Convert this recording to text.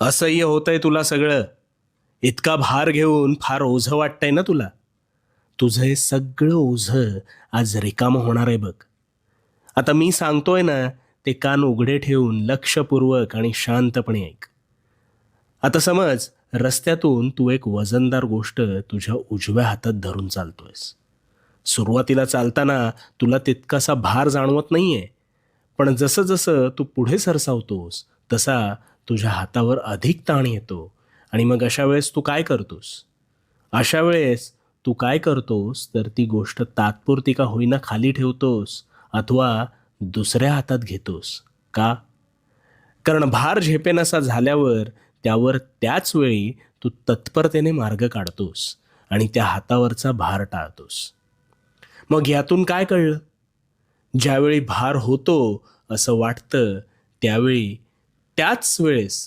असह्य होतंय तुला सगळं. इतका भार घेऊन फार ओझं वाटतंय ना तुला. तुझं हे सगळं ओझं आज रिकामं होणार आहे बघ. आता मी सांगतोय ना, ते कान उघडे ठेवून लक्षपूर्वक आणि शांतपणे ऐक. आता समज रस्त्यातून तू एक वजनदार गोष्ट तुझ्या उजव्या हातात धरून चालतोयस. सुरुवातीला चालताना तुला तितकासा भार जाणवत नाहीये, पण जसं जसं तू पुढे सरसावतोस तसा तुझ्या हातावर अधिक ताण येतो. आणि मग अशा वेळेस तू काय करतोस तर ती गोष्ट तात्पुरती का होईना खाली ठेवतोस अथवा दुसऱ्या हातात घेतोस. का? कारण भार झेपेनासा झाल्यावर त्यावर त्याच वेळी तू तत्परतेने मार्ग काढतोस आणि त्या हातावरचा भार टाळतोस. मग यातून काय कळलं? ज्यावेळी भार होतो असं वाटतं त्यावेळी त्याच वेळेस